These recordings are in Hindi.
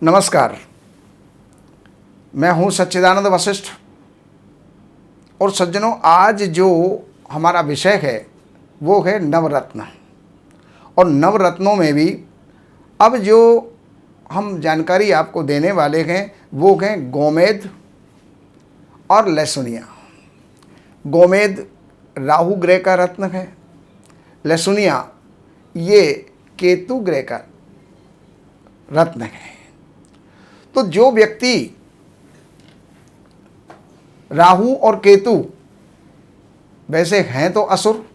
नमस्कार, मैं हूं सच्चिदानंद वशिष्ठ। और सज्जनों, आज जो हमारा विषय है वो है नवरत्न। और नवरत्नों में भी अब जो हम जानकारी आपको देने वाले हैं वो हैं गोमेद और लहसुनिया। गोमेद राहु ग्रह का रत्न है, लहसुनिया ये केतु ग्रह का रत्न है। तो जो व्यक्ति राहु और केतु वैसे हैं तो असुर,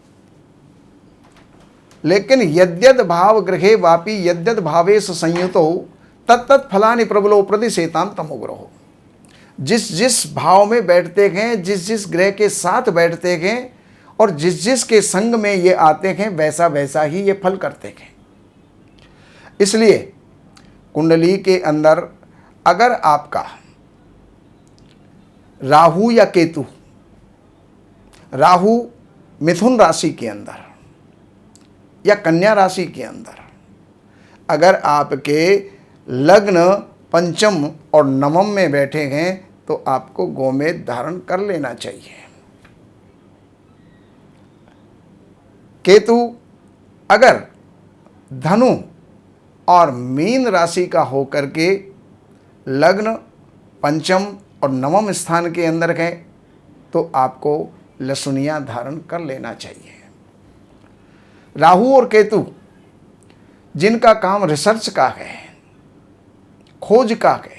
लेकिन यद्यद भाव गृहे वापि यद्यद भावेश संयुतो तत्तत् फलानि प्रबलो प्रतिशेताम तमोग्रहो। जिस जिस भाव में बैठते हैं, जिस जिस ग्रह के साथ बैठते हैं और जिस जिस के संग में ये आते हैं, वैसा वैसा ही ये फल करते हैं। इसलिए कुंडली के अंदर अगर आपका राहु या केतु, राहु मिथुन राशि के अंदर या कन्या राशि के अंदर अगर आपके लग्न पंचम और नवम में बैठे हैं तो आपको गोमेद धारण कर लेना चाहिए। केतु अगर धनु और मीन राशि का होकर के लग्न पंचम और नवम स्थान के अंदर है तो आपको लहसुनिया धारण कर लेना चाहिए। राहु और केतु जिनका काम रिसर्च का है, खोज का है,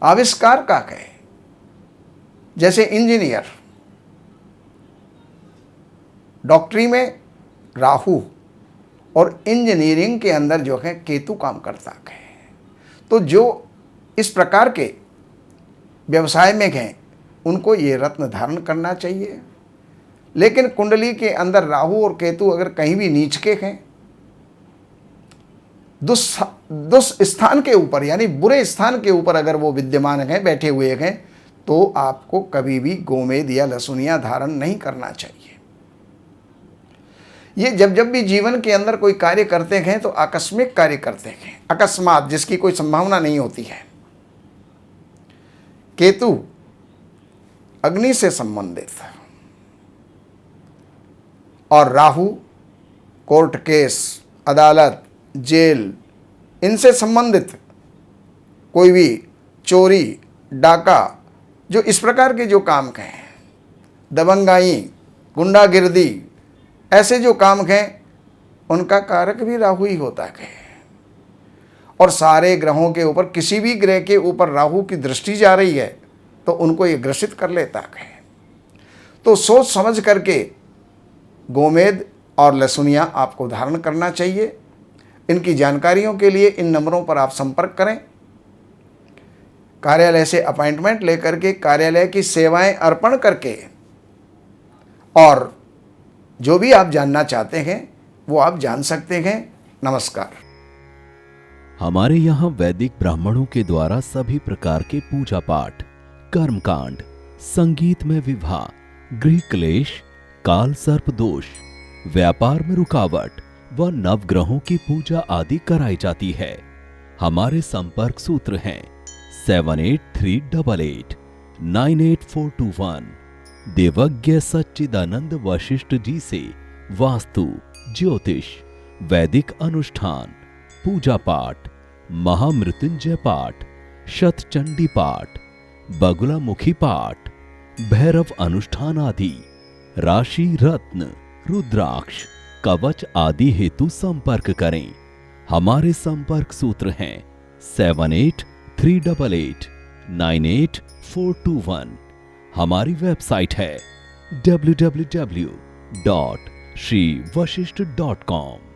आविष्कार का है, जैसे इंजीनियर, डॉक्टरी में राहु और इंजीनियरिंग के अंदर जो है केतु काम करता है। तो जो इस प्रकार के व्यवसाय में हैं उनको ये रत्न धारण करना चाहिए। लेकिन कुंडली के अंदर राहु और केतु अगर कहीं भी नीच के हैं, दुष् स्थान के ऊपर यानी बुरे स्थान के ऊपर अगर वो विद्यमान हैं, बैठे हुए हैं, तो आपको कभी भी गोमेद या लहसुनिया धारण नहीं करना चाहिए। ये जब जब भी जीवन के अंदर कोई कार्य करते हैं तो आकस्मिक कार्य करते हैं, अकस्मात, जिसकी कोई संभावना नहीं होती है। केतु अग्नि से संबंधित और राहु कोर्ट केस, अदालत, जेल, इनसे संबंधित कोई भी चोरी, डाका, जो इस प्रकार के जो काम हैं, दबंगाई, गुंडागिर्दी, ऐसे जो काम हैं उनका कारक भी राहु ही होता है। और सारे ग्रहों के ऊपर किसी भी ग्रह के ऊपर राहु की दृष्टि जा रही है तो उनको ये ग्रसित कर लेता है। तो सोच समझ करके गोमेद और लहसुनिया आपको धारण करना चाहिए। इनकी जानकारियों के लिए इन नंबरों पर आप संपर्क करें। कार्यालय से अपॉइंटमेंट लेकर के कार्यालय की सेवाएं अर्पण करके और जो भी आप जानना चाहते हैं वो आप जान सकते हैं। नमस्कार। हमारे यहाँ वैदिक ब्राह्मणों के द्वारा सभी प्रकार के पूजा पाठ, कर्मकांड, संगीत में विवाह, गृह क्लेश, काल सर्प दोष, व्यापार में रुकावट व नवग्रहों की पूजा आदि कराई जाती है। हमारे संपर्क सूत्र हैं 7838898421। देवज्ञ सच्चिदानंद वशिष्ठ जी से वास्तु, ज्योतिष, वैदिक अनुष्ठान, पूजा पाठ, महामृत्युंजय पाठ, शतचंडी पाठ, बगुलामुखी पाठ, भैरव अनुष्ठान आदि, राशि रत्न, रुद्राक्ष, कवच आदि हेतु संपर्क करें। हमारे संपर्क सूत्र हैं 7838898421। हमारी वेबसाइट है www.shrivashishth.com।